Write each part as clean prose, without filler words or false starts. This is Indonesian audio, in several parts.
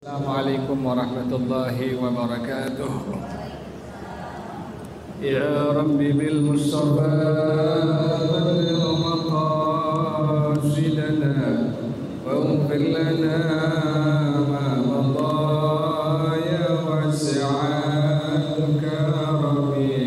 Assalamualaikum warahmatullahi wabarakatuh. Ya Rabbi bil Mustafa balligh maqasidana waghfir lana ma madha ya wasi'al karami.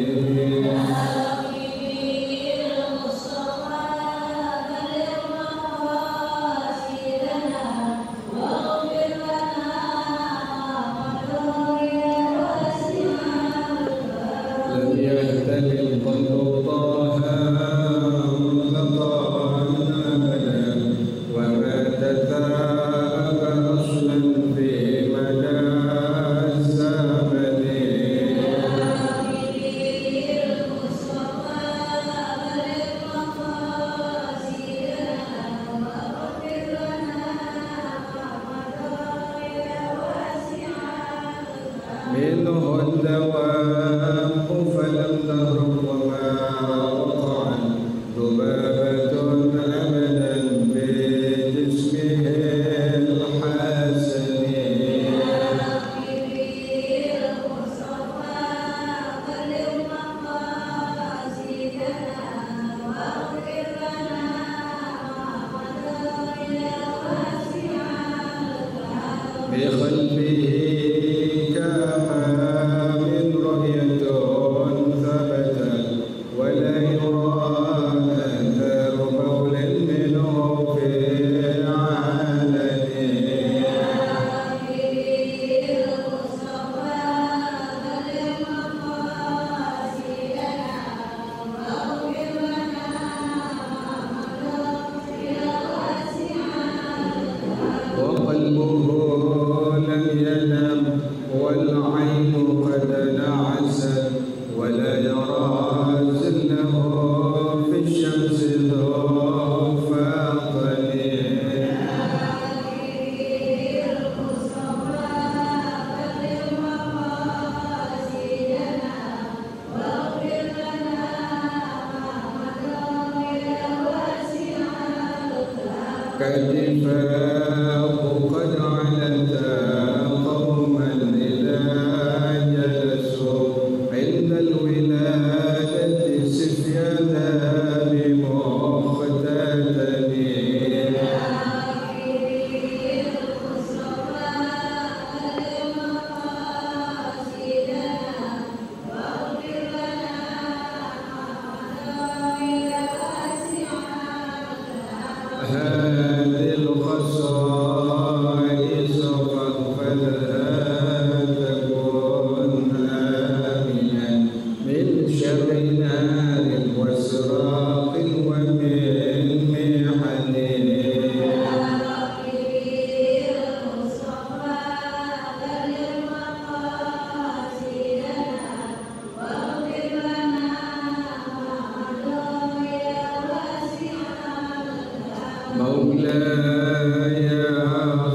مولاي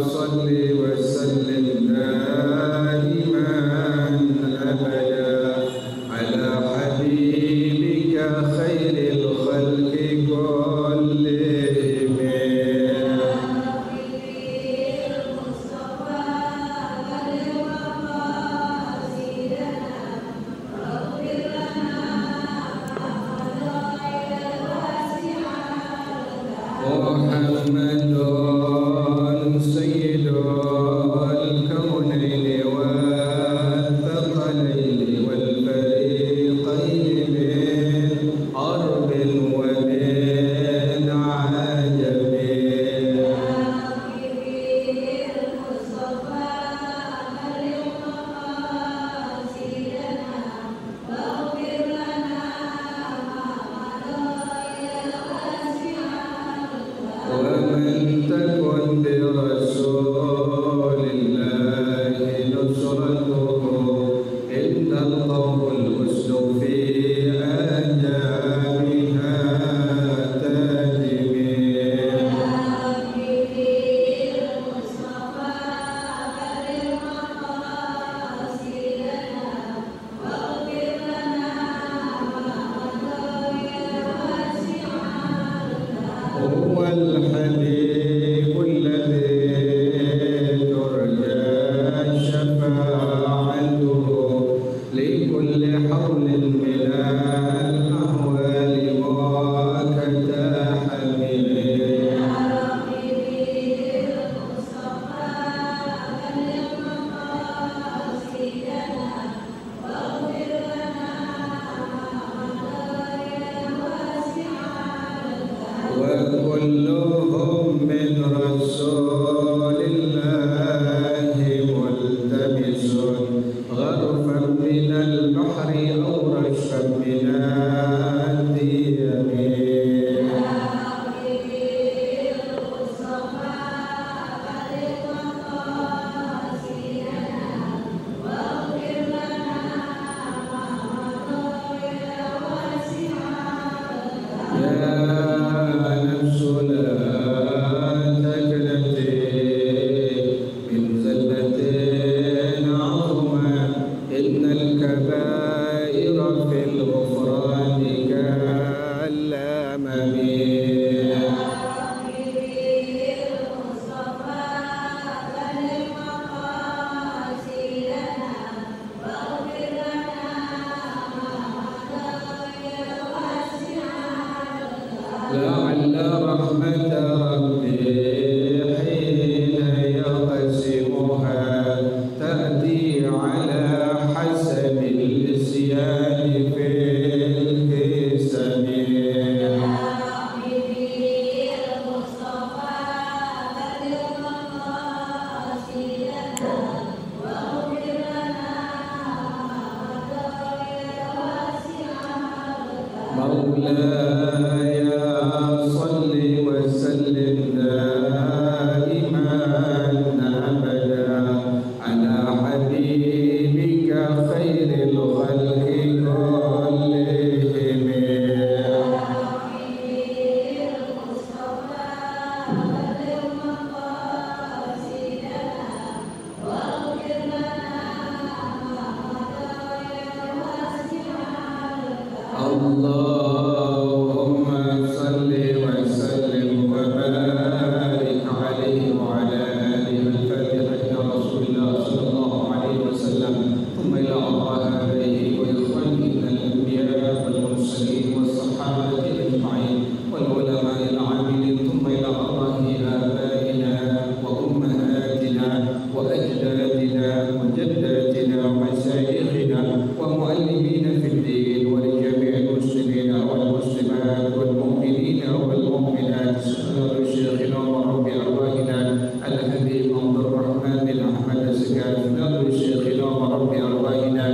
صل وسلم مولاي صل وسلم دائما أبدا على حبيبك خير الخلق كلهم. اللهم صل وسلم وبارك عليه وعلى آله. الفاتحة إلى رسول الله صلى الله عليه وسلم، ثم إلى آبائه وإخوانه من الأنبياء والمرسلين والصحابة أجمعين والعلماء العاملين، ثم إلى أرواح آبائنا وأمهاتنا وأجدادنا وجداتنا ومشايخنا ومعلمين في الدين ولجميع المسلمين والمسلمات والمؤمنين والمؤمنات. سنة شيخنا وربي أرواحنا الحبيب عبد الرحمن بن أحمد الزكاة. سنة شيخنا وربي أرواحنا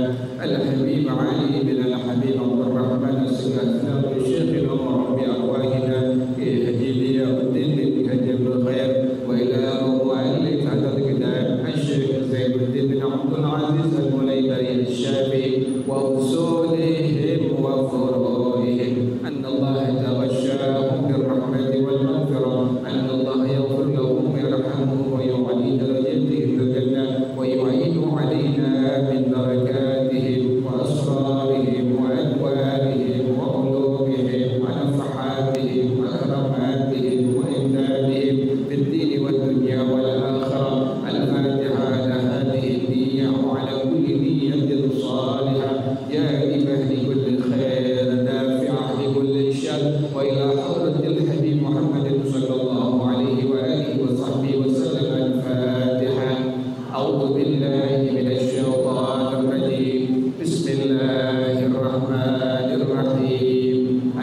الحبيب علي بن الحبيب عبد الرحمن الزكاة. سنة شيخنا وربي أرواحنا هديبية الدين بن هجب الخير، وإلى مؤلف هذا الكتاب الشيخ زين الدين بن عبد العزيز المليبري الشافعي وأصولهم وفروعهم، أن الله تغشاهم بالرحمة والمغفرة، أن الله يغفر لهم ويرحمهم ويعلي درجاتهم في الجنة ويعيد علينا من بركاتهم وأسرارهم وأدوارهم وعلومهم ونفحاتهم وكراماتهم وإمدادهم في الدين والدنيا والآخرة. الفاتحة على هذه النية وعلى كل نية صالحة جالبة لكل خير دافعة لكل شر، وإلى حضرة الحبيب محمد صلى الله عليه وآله وصحبه وسلم. الفاتحة. أعوذ بالله من الشيطان الرجيم. بسم الله الرحمن الرحيم.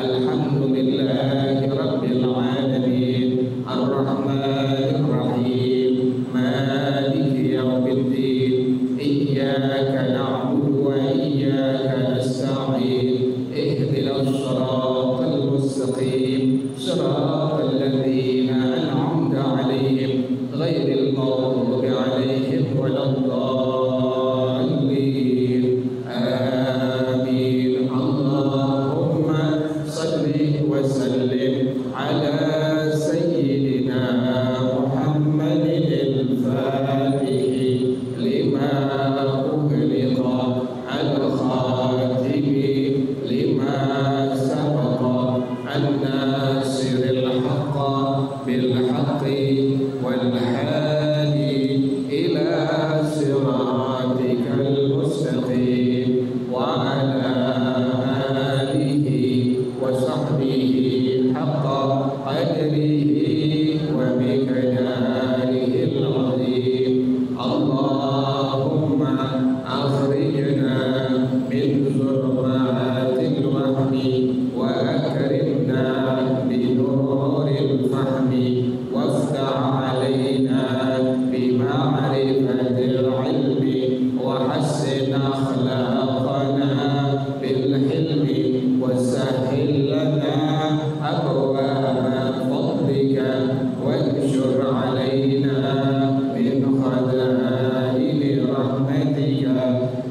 الحمد لله رب العالمين الرحمن الرحيم مالك يوم الدين. إياك نعبد وإياك نستعين. اهدنا الصراط المستقيم، صراط الذين أنعمت عليهم غير المغضوب عليهم ولا الضالين. آمين. اللهم صل وسلم على سيدنا محمد الفاتح لما أغلق الخاتم لما سبق الناصر الحق بالحق والهادي إلى صراطك المستقيم وعلى آله وصحبه حق قدره ومقداره العظيم. اللهم أخرجنا من ظلمات الوهم وأكرمنا بنور الفهم، وافتح علينا بمعرفة العلم، وحسن أخلاقنا بالحلم، وسهل لنا أبواب فضلك، وانشر علينا من خزائن رحمتك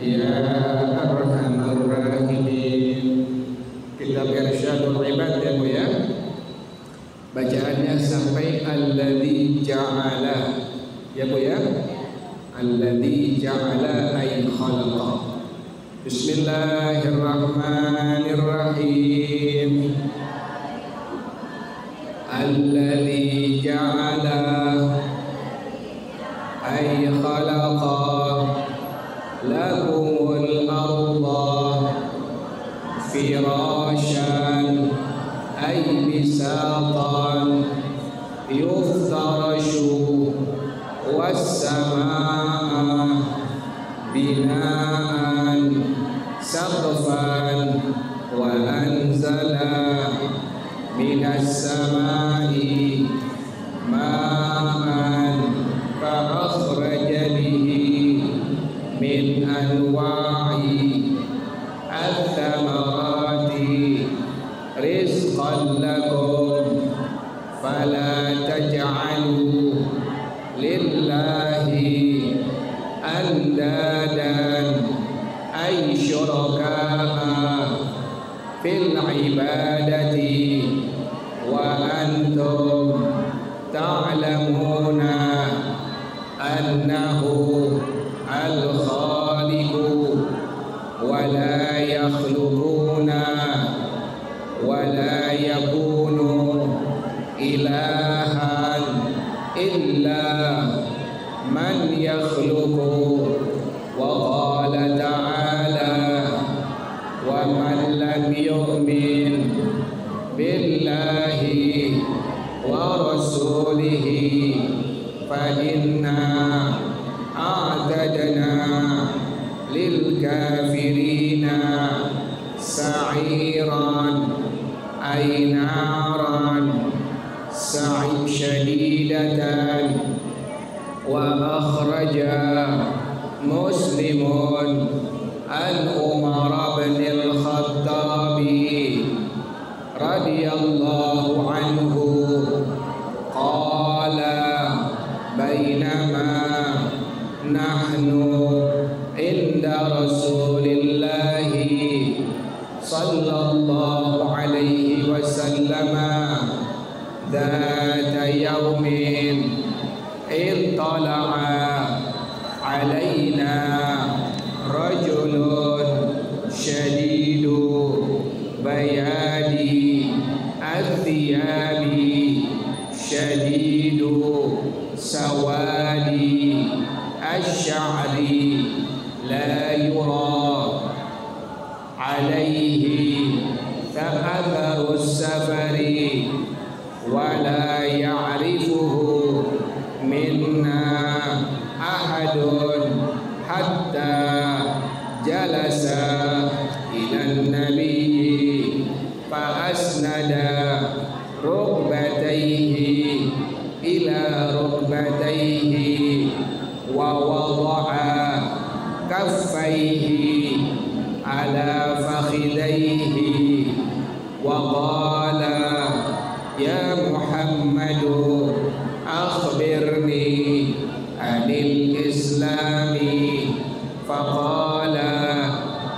يا أرحم الراحمين. Kitab Irsyadul Ibad ya Bu ya. Bacaannya sampai alladzi ja'ala ya Bu ya. Alladzi ja'ala ay khalaqa. Bismillahirrahmanirrahim. Alladzi ja'ala ay khalaqa lakumul arda firashan ay bisatan yuftarashu was-samaa binaan saqfan wa anzala minas samai ma'an fa akhraja bihi min anwa'i al-thamarati andadan ay syuraka fil ibadati wa antum ta'lamuna annahu al-khaliqu wa la yakhluquna wa la yakunu ilahan illa man yakhluqu wa qala ta'ala wa man lam yu'min billahi wa rasulihi fa inna a'tadna lil kafirina sa'iran ay naran sa'id syadidatan. Wa akhraja Muslimun an Umar bin al-Khattab radhiyallahu anhu qala bainama nahnu inda Rasulillahi sallallahu alaihi wasallam dhata yawmin ittala'a alaina rajulun syadidu bayadi athiyabi syadidu sawadi asy'ari la yura alaihi atharus safari wa la ya'rifuhu minna ahadun hatta jalasa ila nabiyyi fa asnada rukbatayhi ila rukbatayhi wa wada'a kaffayhi ala fakhidayhi wa qala ya Muhammadu akhbirni anil islami faqala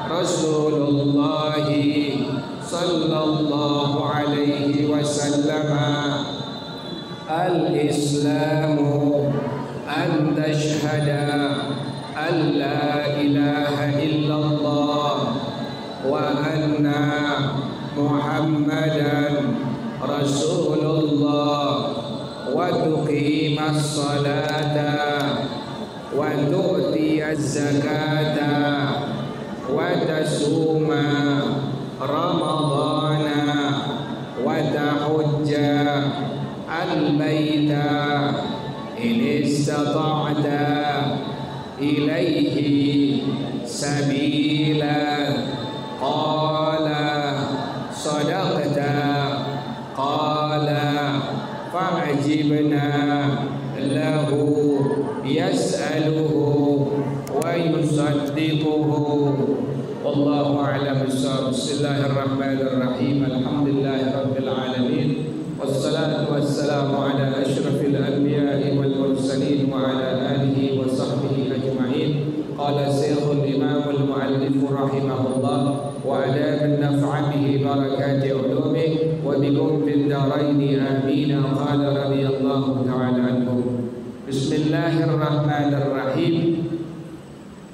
Rasulullah sallallahu alaihi wasallam al-islamu an tashhada an la ilaha illallah wa anna Muhammadan Rasulullah wa tuqimas salata wa tu'tiyaz zakata wa tasuma ramadana wa tahujja al-baita in istata'ta ilaihi sabila. Qala sadaqta qala fa'ajibna lahu yas'aluhu wa yusaddiquhu. Wallahu a'lam bissawab. Bismillahirrahmanirrahim. Alhamdulillahi rabbil alamin. Wassalatu wassalamu ala asyrafil anbiya'i wal mursalin wa ala alihi wa sahbihi ajma'in. Qala Syekhul Imam al-Mu'allif rahimahullah wa adab an-naf'a bihi barakati ulumih wa bikum fid darain amin. Qala radhiyallahu ta'ala anhu. Bismillahirrahmanirrahim.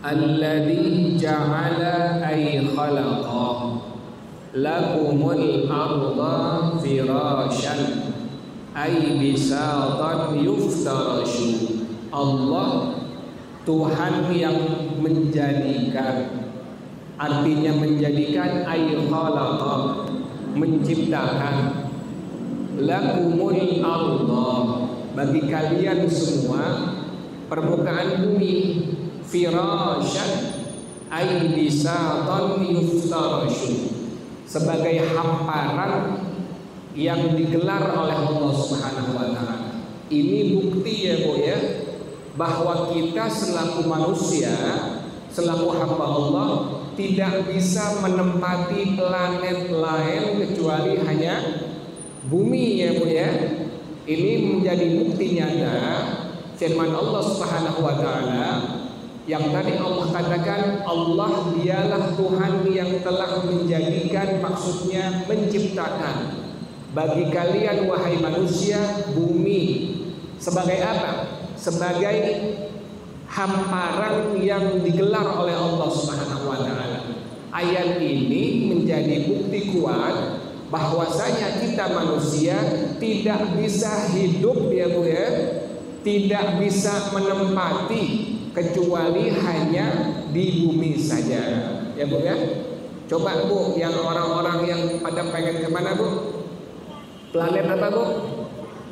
Alladzi ja'ala ay khalaqa lakumul arda firasyan ay bisatan yuftarashu. Allah Tuhan yang menjadikan, artinya menjadikan ay khalaqa, menciptakan, lakumul arda, bagi kalian semua permukaan bumi, firasyan ay bisatan yuftarashu, sebagai hamparan yang digelar oleh Allah Subhanahu wa taala. Ini bukti ya Bu ya, bahwa kita selaku manusia, selaku hamba Allah, tidak bisa menempati planet lain kecuali hanya bumi ya Bu ya. Ini menjadi bukti nyata firman Allah Subhanahu wa taala, Yang tadi Allah katakan Allah dialah Tuhan yang telah menjadikan, maksudnya menciptakan bagi kalian wahai manusia bumi sebagai apa? Sebagai hamparan yang digelar oleh Allah Subhanahu wa taala. Ayat ini menjadi bukti kuat bahwasanya kita manusia tidak bisa hidup ya Bu ya, tidak bisa menempati kecuali hanya di bumi saja ya Bu ya. Coba Bu, yang orang-orang yang pada pengen kemana Bu? Planet apa Bu?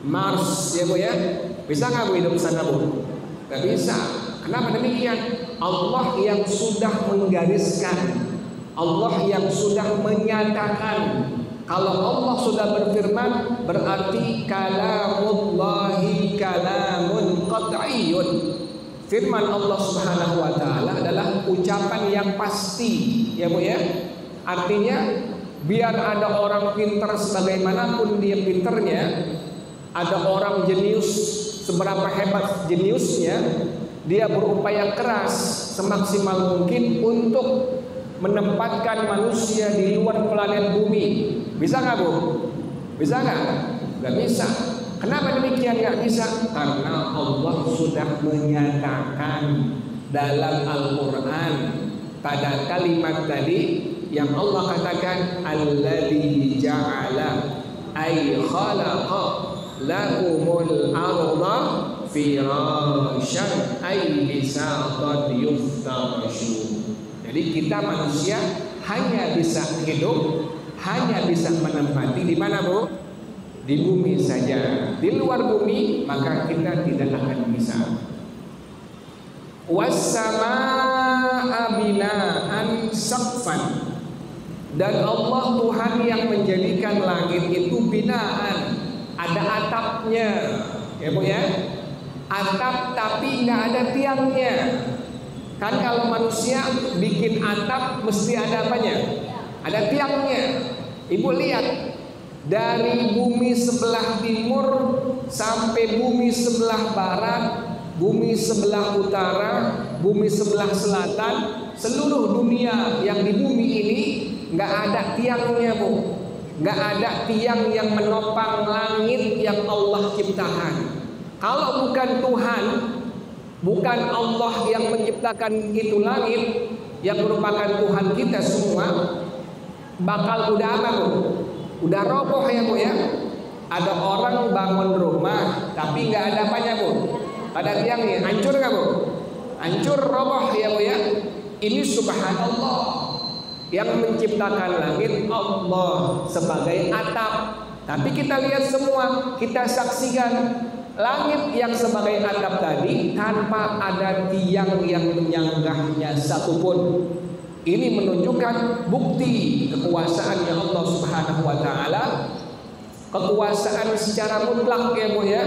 Mars ya Bu ya. Bisa nggak Bu hidup sana Bu? Gak bisa. Kenapa demikian? Allah yang sudah menggariskan, Allah yang sudah menyatakan. Kalau Allah sudah berfirman, berarti kalamullahi kalamun qat'iyyun. Firman Allah Subhanahu wa taala adalah ucapan yang pasti, ya Bu ya. Artinya biar ada orang pintar sebagaimanapun dia pinternya, ada orang jenius seberapa hebat jeniusnya, dia berupaya keras semaksimal mungkin untuk menempatkan manusia di luar planet bumi. Bisa nggak Bu? Bisa nggak? Nggak bisa. Kenapa demikian nggak bisa? Karena Allah sudah menyatakan dalam Al-Quran pada kalimat tadi yang Allah katakan alladzi ja'ala ay khalaqa lakumul arda firasyan ay bisatan yuftarashu. Jadi kita manusia hanya bisa hidup, hanya bisa menempati di mana Bu? Di bumi saja. Di luar bumi maka kita tidak akan bisa. Was-samaa'a bina'an saqfan. Dan Allah Tuhan yang menjadikan langit itu binaan, ada atapnya, ya Bu ya. Atap tapi nggak ada tiangnya. Kan kalau manusia bikin atap mesti ada apanya? Ada tiangnya. Ibu lihat, dari bumi sebelah timur sampai bumi sebelah barat, bumi sebelah utara, bumi sebelah selatan, seluruh dunia yang di bumi ini nggak ada tiangnya Bu. Nggak ada tiang yang menopang langit yang Allah ciptakan. Kalau bukan Tuhan, bukan Allah yang menciptakan itu langit yang merupakan Tuhan kita semua, bakal udah apa Bu? Udah roboh ya Bu ya. Ada orang bangun rumah tapi nggak ada apanya Bu? Ada tiangnya, hancur nggak Bu? Hancur, roboh ya Bu ya. Ini subhanallah, yang menciptakan langit Allah sebagai atap. Tapi kita lihat semua, kita saksikan langit yang sebagai atap tadi tanpa ada tiang yang menyanggahnya satupun. Ini menunjukkan bukti kekuasaan yang Allah Subhanahu wa taala, kekuasaan secara mutlak ya Bu ya,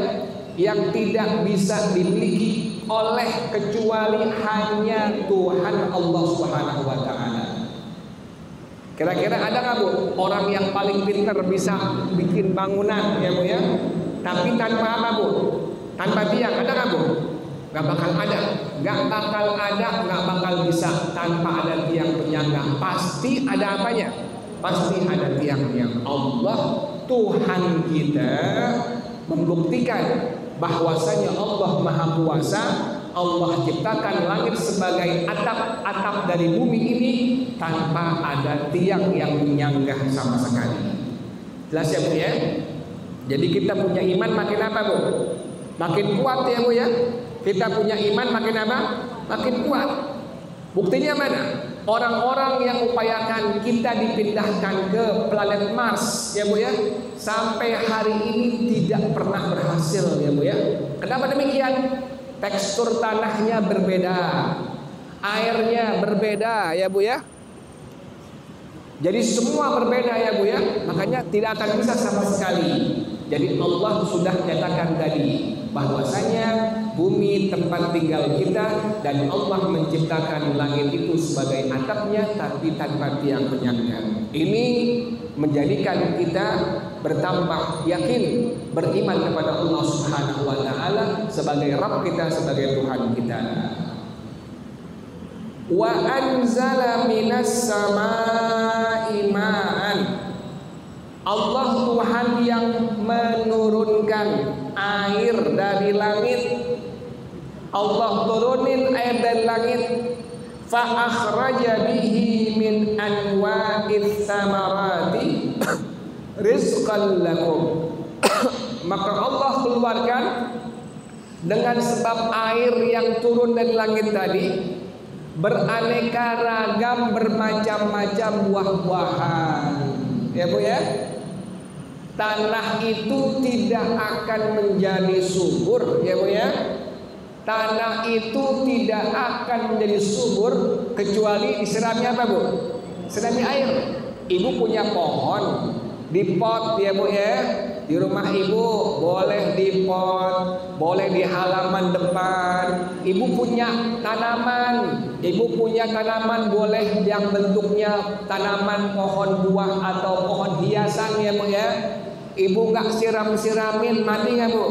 yang tidak bisa dimiliki oleh kecuali hanya Tuhan Allah Subhanahu wa taala. Kira-kira ada nggak Bu orang yang paling pintar bisa bikin bangunan ya Bu ya, tapi tanpa apa Bu? Tanpa tiang, ada nggak Bu? Nggak bakal ada, nggak bakal bisa tanpa ada tiang penyangga. Pasti ada apanya? Pasti ada tiangnya. Allah Tuhan kita membuktikan bahwasanya Allah Maha Kuasa. Allah ciptakan langit sebagai atap dari bumi ini tanpa ada tiang yang menyanggah sama sekali. Jelas ya Bu ya? Jadi kita punya iman makin apa Bu? Makin kuat ya Bu ya? Kita punya iman makin apa? Makin kuat. Buktinya mana? Orang-orang yang upayakan kita dipindahkan ke planet Mars ya Bu ya, sampai hari ini tidak pernah berhasil ya Bu ya. Kenapa demikian? Tekstur tanahnya berbeda, airnya berbeda ya Bu ya. Jadi semua berbeda ya Bu ya, makanya tidak akan bisa sama sekali. Jadi Allah sudah nyatakan tadi bahwasanya bumi tempat tinggal kita dan Allah menciptakan langit itu sebagai atapnya tapi tanpa tiang penyangga. Ini menjadikan kita bertambah yakin, beriman kepada Allah Subhanahu wa taala sebagai Rabb kita, sebagai Tuhan kita. wa anzala minas samaa'i ma'an. Allah Tuhan yang menurunkan air dari langit. Allah turunin air dari langit. Fa akhraja bihi min anwa'is samarati rizqan lakum. Maka Allah keluarkan dengan sebab air yang turun dari langit tadi beraneka ragam bermacam-macam buah-buahan. Ya Bu ya. Tanah itu tidak akan menjadi subur, ya Bu ya. Tanah itu tidak akan menjadi subur kecuali disirami apa Bu? Sirami air. Ibu punya pohon di pot, ya Bu ya. Di rumah ibu boleh di pot, boleh di halaman depan. Ibu punya tanaman, boleh yang bentuknya tanaman pohon buah atau pohon hiasan, ya Bu ya. Ibu nggak siram-siramin, mati nggak Bu?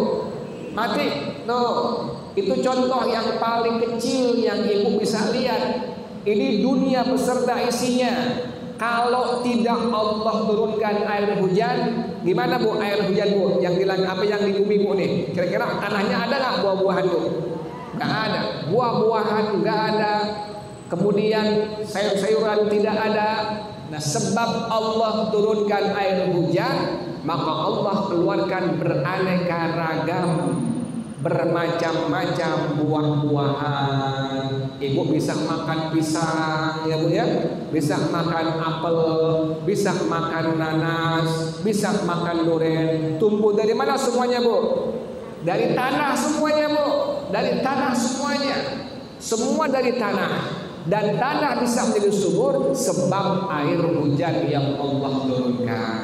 Mati. Tuh, itu contoh yang paling kecil yang ibu bisa lihat. Ini dunia beserta isinya. Kalau tidak Allah turunkan air hujan, gimana Bu air hujan Bu? Yang bilang apa yang di bumi Bu nih? Kira-kira tanahnya ada nggak buah-buahan Bu? Nggak ada. Buah-buahan nggak ada. Kemudian sayur-sayuran tidak ada. Nah, sebab Allah turunkan air hujan, maka Allah keluarkan beraneka ragam, bermacam-macam buah-buahan. Ibu bisa makan pisang, ya Bu ya. Bisa makan apel, bisa makan nanas, bisa makan durian. Tumbuh dari mana semuanya Bu? Dari tanah semuanya Bu. Dari tanah semuanya. Semua dari tanah. Dan tanah bisa menjadi subur sebab air hujan yang Allah turunkan.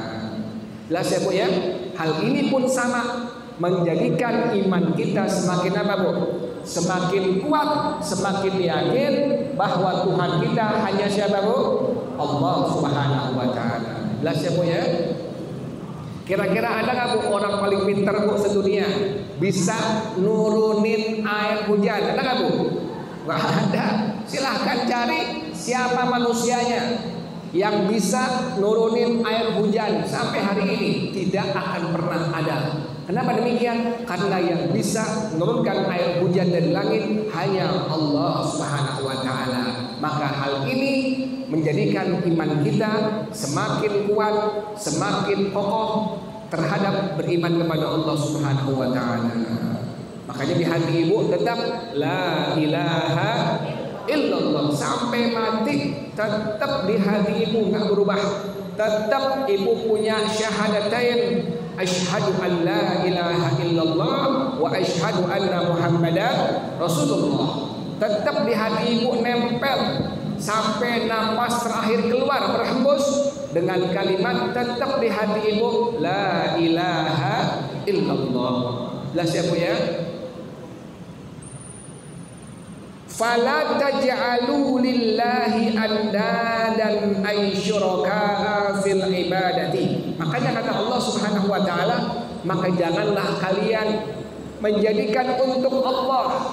Jelas ya Bu ya. Hal ini pun sama, menjadikan iman kita semakin apa Bu? Semakin kuat, semakin yakin bahwa Tuhan kita hanya siapa Bu? Allah Subhanahu wa taala. Jelas ya Bu ya? Kira-kira ada nggak Bu orang paling pintar Bu sedunia bisa nurunin air hujan? Ada nggak Bu? Nggak ada. Silahkan cari siapa manusianya yang bisa nurunin air hujan sampai hari ini. Tidak akan pernah ada. Kenapa demikian? Karena yang bisa menurunkan air hujan dari langit hanya Allah Subhanahu wa taala. Maka hal ini menjadikan iman kita semakin kuat, semakin kokoh terhadap beriman kepada Allah Subhanahu wa taala. Makanya di hati ibu tetap la ilaha illallah sampai mati, tetap di hati ibu enggak berubah. Tetap ibu punya syahadatain, asyhadu an la ilaha illallah wa asyhadu anna muhammadan rasulullah. Tetap di hati ibu nempel sampai napas terakhir keluar berhembus dengan kalimat tetap di hati ibu la ilaha illallah. Jelas ya Bu ya? Fala taj'alu lillahi andadan ay syuraka fil ibadati. Makanya kata Allah Subhanahu wa taala, maka janganlah kalian menjadikan untuk Allah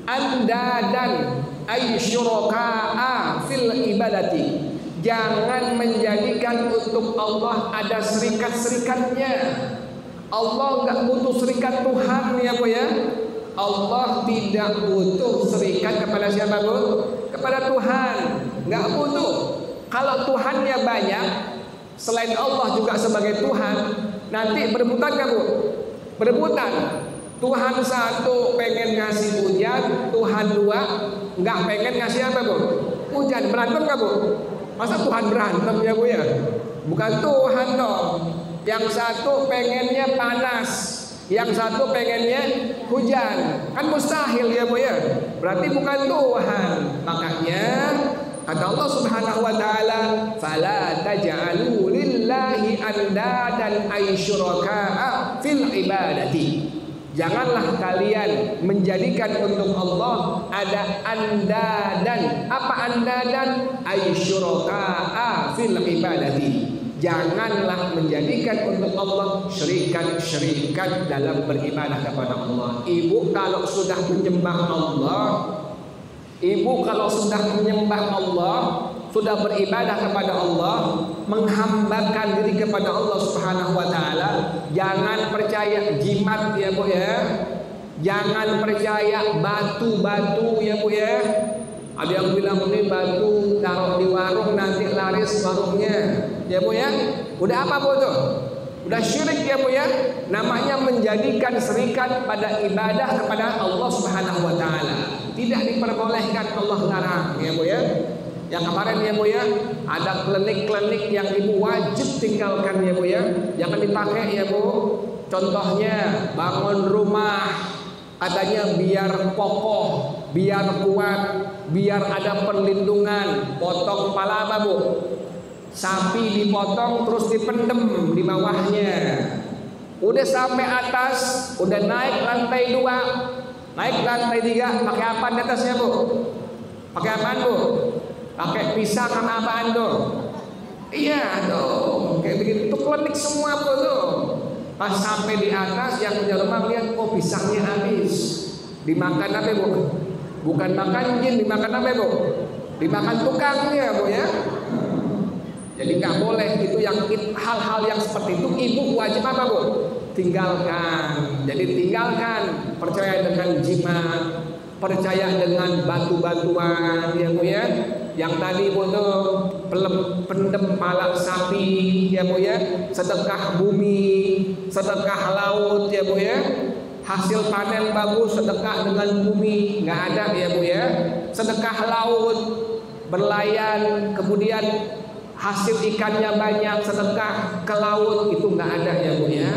andadan ay syuraka fil ibadati. Jangan menjadikan untuk Allah ada serikat-serikatnya. Allah enggak butuh serikat Tuhan ya Bu ya. Allah tidak butuh serikat kepada siapa Bu? Kepada Tuhan. Nggak butuh. Kalau Tuhannya banyak, selain Allah juga sebagai Tuhan, nanti berebutan nggak Bu? Berebutan. Tuhan satu pengen ngasih hujan, Tuhan dua nggak pengen ngasih apa Bu? Hujan. Berantem nggak Bu? Masa Tuhan berantem ya Bu ya? Bukan Tuhan dong. Yang satu pengennya panas, yang satu pengennya hujan. Kan mustahil ya Bu ya. Berarti bukan Tuhan. Makanya kata Allah Subhanahu wa taala, "Fala taj'alu lillahi andadan ay syuraka fil ibadati." Janganlah kalian menjadikan untuk Allah ada andadan. Apa andadan? Ay syuraka fil ibadati. Janganlah menjadikan untuk Allah syirikat-syirikat dalam beribadah kepada Allah. Ibu kalau sudah menyembah Allah, Ibu kalau sudah menyembah Allah, sudah beribadah kepada Allah, menghambakan diri kepada Allah Subhanahu wa taala, jangan percaya jimat ya Bu ya. Jangan percaya batu-batu ya Bu ya. Ada yang bilang ini batu taruh di warung nanti laris warungnya. Ya Bu ya. Udah apa Bu tuh? Udah syirik ya Bu ya. Namanya menjadikan serikat pada ibadah kepada Allah Subhanahu wa taala. Tidak diperbolehkan, Allah larang ya Bu ya. Yang kemarin ya Bu ya, ada klinik-klinik yang Ibu wajib tinggalkan ya Bu ya. Jangan dipakai ya Bu. Contohnya bangun rumah, katanya biar kokoh, biar kuat, biar ada perlindungan. Potong kepala apa Bu? Sapi dipotong terus dipendem di bawahnya. Udah sampai atas, udah naik lantai 2, naik lantai 3, pakai apa di atasnya Bu? Pakai apaan Bu? Pakai pisang sama apaan tuh? Iya dong, kayak begitu klinik semua Bu tuh. Pas sampai di atas yang punya rumah lihat, oh pisangnya habis. Dimakan apa Bu? Bukan makan jin, dimakan apa Bu? Dimakan tukangnya Bu ya. Jadi nggak boleh itu, yang hal-hal yang seperti itu Ibu wajib apa Bu? Tinggalkan. Jadi tinggalkan percaya dengan jimat, percaya dengan batu-batuan ya Bu ya. Yang tadi Bu tuh pendem kepala sapi ya Bu ya, sedekah bumi, sedekah laut ya Bu ya. Hasil panen bagus sedekah dengan bumi, nggak ada ya Bu ya. Sedekah laut, berlayan, kemudian hasil ikannya banyak, sedekah ke laut, itu nggak ada ya Bu ya.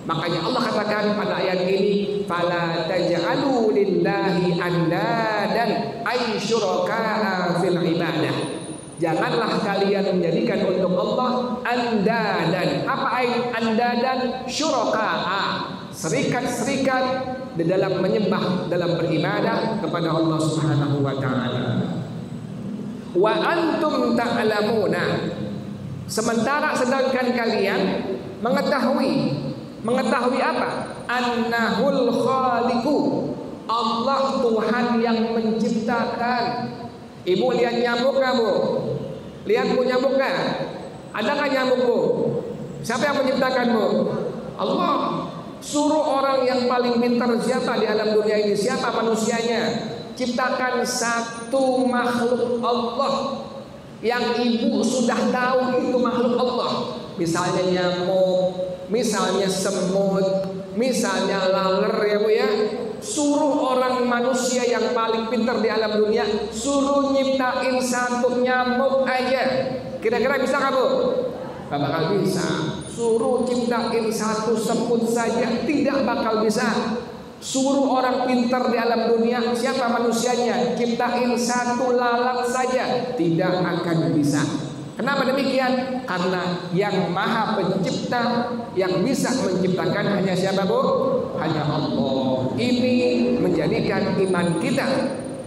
Makanya Allah katakan pada ayat ini, fala taj'alu lillahi andadan ay syuraka fil ibadah. Janganlah kalian menjadikan untuk Allah andadan. Apa andadan? Syuraka, serikat-serikat di dalam menyembah, dalam beribadah kepada Allah Subhanahu wa taala. Wa antum ta'lamuna, sementara sedangkan kalian mengetahui apa? Annahul khaliqu, Allah Tuhan yang menciptakan. Ibu lihat nyamuk nggak Bu? Lihat Bu nyamuk nggak? Adakah nyamuk Bu? Siapa yang menciptakan Bu? Allah. Suruh orang yang paling pintar siapa di alam dunia ini? Siapa manusianya? Ciptakan satu makhluk Allah yang Ibu sudah tahu itu makhluk Allah. Misalnya nyamuk, misalnya semut, misalnya laler ya Bu ya. Suruh orang manusia yang paling pintar di alam dunia, suruh nyiptain satu nyamuk aja, kira-kira bisa nggak Bu? Gak bakal bisa. Suruh ciptain satu semut saja tidak bakal bisa. Suruh orang pintar di alam dunia, siapa manusianya, ciptain satu lalat saja tidak akan bisa. Kenapa demikian? Karena yang maha pencipta, yang bisa menciptakan hanya siapa Bu? Hanya Allah. Ini menjadikan iman kita,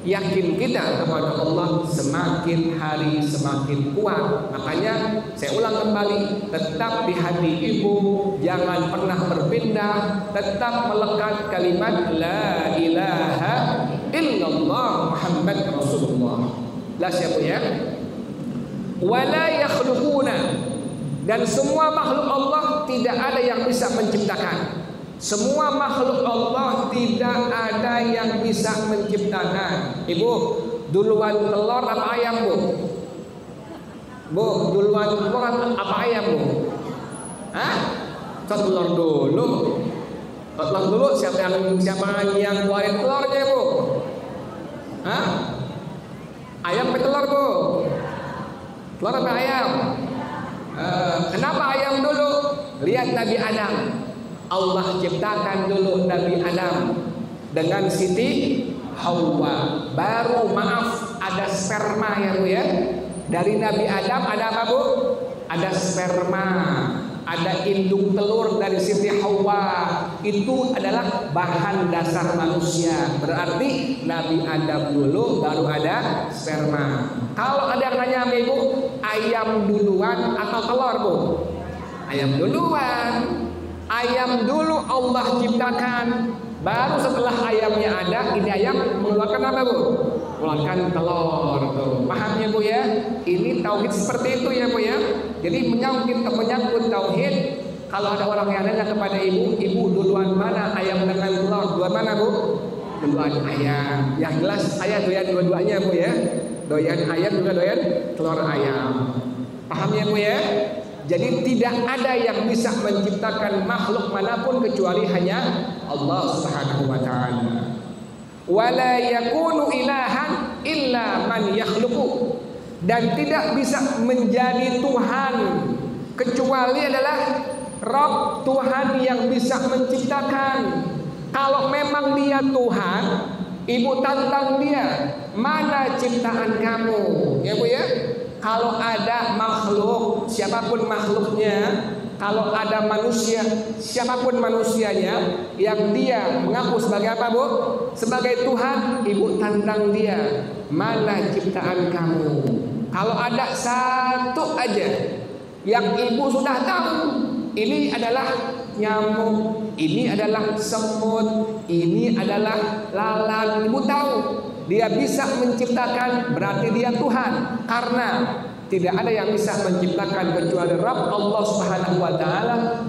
yakin kita kepada Allah semakin hari semakin kuat. Makanya saya ulang kembali, tetap di hati Ibu, jangan pernah berpindah, tetap melekat kalimat la ilaha illallah Muhammad Rasulullah. Jelas ya Bu ya? Wala yakhluquna, dan semua makhluk Allah tidak ada yang bisa menciptakan. Semua makhluk Allah tidak ada yang bisa menciptakan. Ibu, duluan telur apa ayam Bu? Bu, duluan telur apa ayam Bu? Hah? Telur dulu. Telur dulu, siapa yang keluarin telurnya Bu? Hah? Ayam apa telur Bu? Telur apa ayam? Kenapa ayam dulu? Lihat Nabi Adam. Allah ciptakan dulu Nabi Adam dengan Siti Hawa. Baru ada sperma ya Bu ya. Dari Nabi Adam ada apa Bu? Ada sperma, ada induk telur dari Siti Hawa. Itu adalah bahan dasar manusia. Berarti Nabi Adam dulu baru ada sperma. Kalau ada yang nanya sama Ibu, ayam duluan atau telur Bu? Ayam duluan. Ayam dulu Allah ciptakan, baru setelah ayamnya ada, ini ayam mengeluarkan apa Bu? keluarkan telur tuh. Paham ya Bu ya? Ini tauhid seperti itu ya Bu ya. Jadi menyangkut tauhid. Kalau ada orang yang nanya kepada ibu duluan mana ayam dengan telur? Duluan mana Bu? Duluan ayam. Yang jelas saya doyan dua-duanya Bu ya. Doyan ayam juga doyan telur ayam. Paham ya Bu ya? Jadi tidak ada yang bisa menciptakan makhluk manapun kecuali hanya Allah Subhanahu wa taala. Wala yakunu ilahan illa man yakhluqu, dan tidak bisa menjadi Tuhan kecuali adalah Rabb, Tuhan yang bisa menciptakan. Kalau memang dia Tuhan, ibu tantang dia, mana ciptaan kamu ya Bu ya. Kalau ada makhluk, siapapun makhluknya, kalau ada manusia, siapapun manusianya yang dia mengaku sebagai apa Bu? Sebagai Tuhan, ibu tantang dia, mana ciptaan kamu? Kalau ada satu aja yang ibu sudah tahu, ini adalah nyamuk, ini adalah semut, ini adalah lalat, ibu tahu dia bisa menciptakan, berarti dia Tuhan. Karena tidak ada yang bisa menciptakan kecuali Rabb Allah Subhanahu wa taala.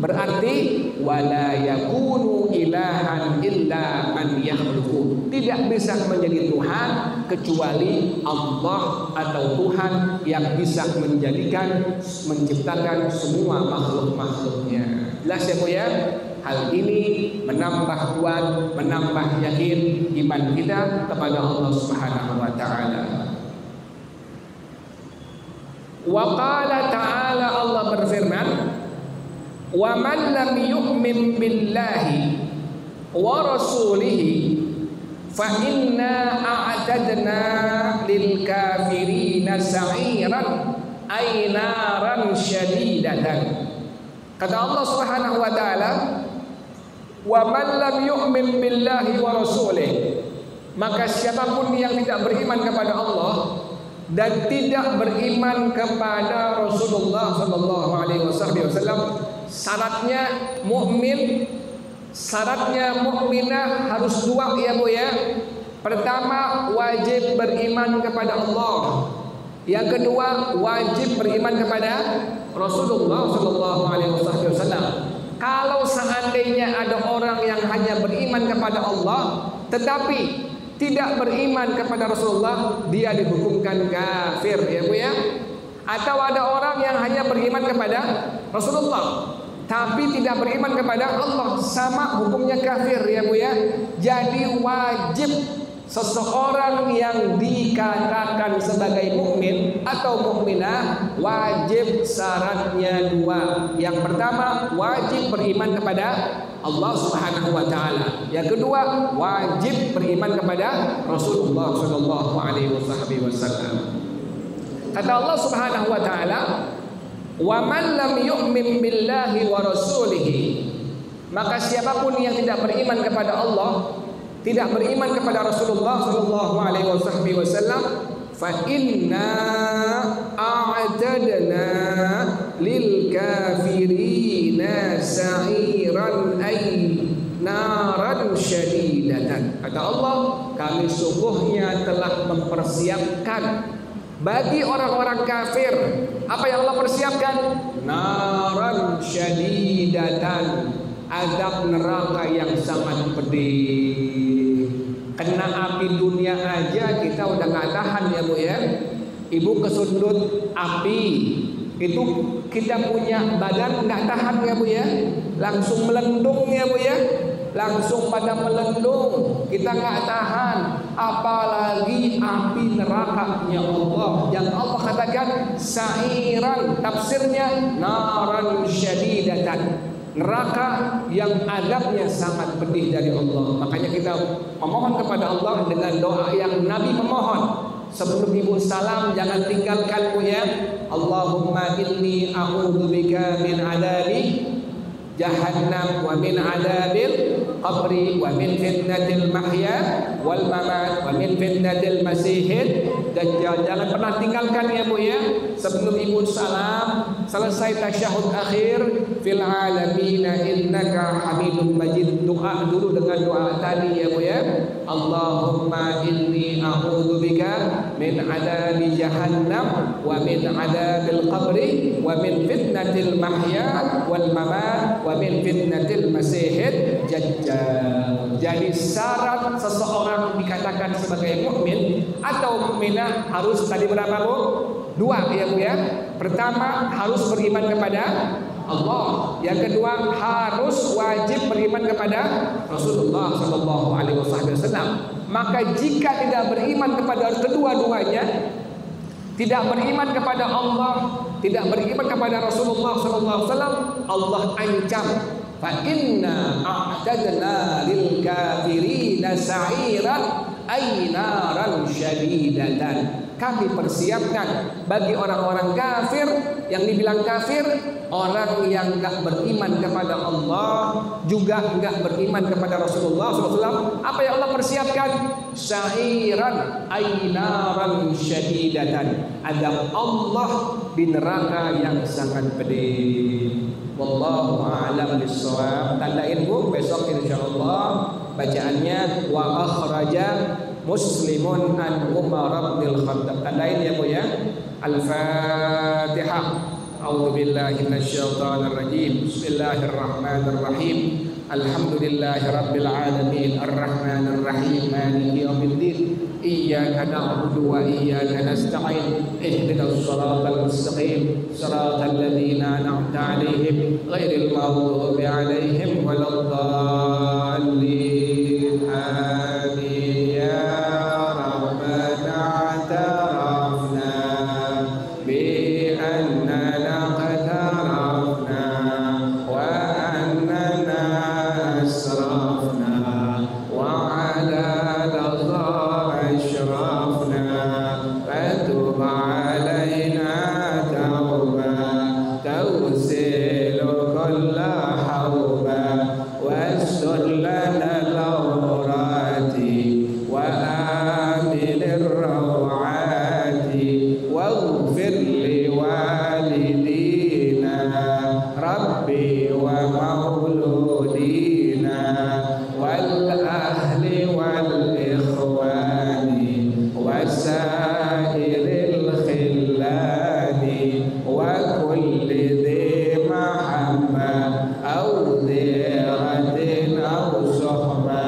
Berarti wala yakunu ilahan illa man yakhluqu. Tidak bisa menjadi Tuhan kecuali Allah atau Tuhan yang bisa menciptakan semua makhluk-makhluknya. Jelas ya Bu ya? Hal ini menambah kuat, menambah yakin iman kita kepada Allah Subhanahu wa taala. Wa qala ta'ala, Allah berfirman, wa man lam yu'min billahi wa rasulihi fa inna a'tadna lil kafirina sa'iran ay naran syadidatan. Kata Allah Subhanahu wa taala, wa man lam yu'min billahi wa rasulihi, maka siapapun yang tidak beriman kepada Allah dan tidak beriman kepada Rasulullah sallallahu alaihi wasallam, syaratnya mukmin, syaratnya mukminah harus dua ya Bu ya. Pertama, wajib beriman kepada Allah. Yang kedua, wajib beriman kepada Rasulullah sallallahu alaihi wasallam. Kalau seandainya ada orang yang hanya beriman kepada Allah tetapi tidak beriman kepada Rasulullah, dia dihukumkan kafir ya Bu ya. Atau ada orang yang hanya beriman kepada Rasulullah tapi tidak beriman kepada Allah, sama hukumnya kafir ya Bu ya. Jadi wajib seseorang yang dikatakan sebagai mukmin atau mukminah, wajib syaratnya dua. Yang pertama, wajib beriman kepada Allah Subhanahu wa taala. Yang kedua, wajib beriman kepada Rasulullah sallallahu alaihi wasallam. Kata Allah Subhanahu wa taala, "Wa man lam yu'min billahi wa rasulihi." Maka siapapun yang tidak beriman kepada Allah, tidak beriman kepada Rasulullah sallallahu alaihi wasallam, fa inna a'tadna lil kafirina sa'iran ay naran syadidatan. Kata Allah, kami sungguhnya telah mempersiapkan bagi orang-orang kafir. Apa yang Allah persiapkan? Naran syadidatan, azab neraka yang sangat pedih. Kena api dunia aja kita udah gak tahan ya Bu ya. Ibu kesundut api, itu kita punya badan gak tahan ya Bu ya. Langsung melendung ya Bu ya. Langsung pada melendung, kita gak tahan. Apalagi api nerakanya Allah, yang Allah katakan sa'iran, tafsirnya naran syadidatan, neraka yang adabnya sangat pedih dari Allah. Makanya kita memohon kepada Allah dengan doa yang Nabi memohon. Sebelum ibu salam, jangan tinggalkan Bu ya. Allahumma inni a'udzubika min adabi jahannam wa min adabil qabri wa min fitnatil mahya wal mamat wa min fitnatil masiihid dajjal. Jangan pernah tinggalkan ya Bu ya, sebelum ibu salam selesai tasyahud akhir, fil alamin innaka hamidum majid. Doa dulu dengan doa tadi ya Bu ya. Allahumma inni a'udzubika min adabi jahannam wa min adabil qabri wa min fitnatil mahya wal mamat wa min fitnatil masiihid dajjal. Jadi syarat seseorang dikatakan sebagai mukmin atau mukminah harus tadi berapa Bu? Dua ya Bu ya. Pertama harus beriman kepada Allah. Yang kedua harus wajib beriman kepada Rasulullah Sallallahu Alaihi Wasallam. Maka jika tidak beriman kepada kedua-duanya, tidak beriman kepada Allah, tidak beriman kepada Rasulullah Sallallahu Alaihi Wasallam, Allah ancam. Fa inna a'tadna lil kafirina sa'iran ay naran syadidatan. Kami persiapkan bagi orang-orang kafir, yang dibilang kafir orang yang enggak beriman kepada Allah, juga enggak beriman kepada Rasulullah SAW. Apa yang Allah persiapkan? Sa'iran ay naran syadidatan. Ada Allah di neraka yang sangat pedih. Wallahu a'lam bissawab. Tandain Bu, besok insyaallah bacaannya wa akhraja Muslimun an Umar bin Khattab. Tandain ya Bu ya. Al-Fatihah. A'udzu billahi minasyaitonir rajim. Bismillahirrahmanirrahim. Alhamdulillahi rabbil alamin arrahmanir rahim maliki yaumiddin. Iyyaka na'budu wa iyyaka nasta'in. Ihdinas siratal mustaqim. Siratal ladzina an'amta 'alaihim ghairil maghdubi 'alaihim waladdallin. Amin. Ya Rabbana i'tarafna bi annana qatarafna wa annana asrafna wa 'ala فتب علينا توبة توسل كل حوبة واستر لنا العورات وآمن الروعات واغفر لوالدينا ربي ومولودينا والأهل والإخوان وسائر الخلان وكل ذي محبة أو ذرة أو صحبة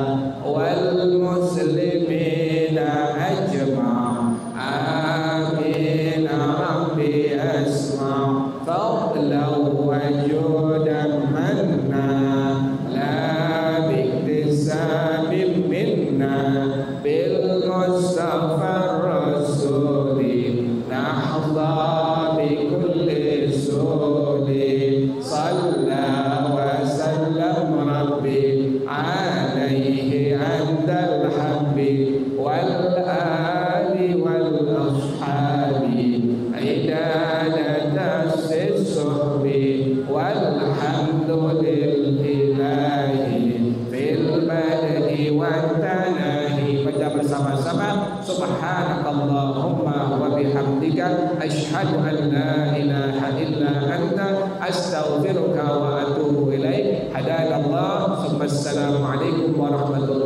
والمسلمين أجمع. آمين ربي أسمع فضلا وجودا منا لا باكتساب منا بالمصطفى الرسول نحظى بكل سول. صلى وسلم ربي عليه عند الحب والآل والأصحاب عدالة الصحب والحمد لله في البدء والتناهي. Baca bersama-sama subhanakallahumma wa bihamdika asyhadu an la ilaha illa anta astaghfiruka wa atubu ilaik. Hadanallah. Assalamualaikum warahmatullahi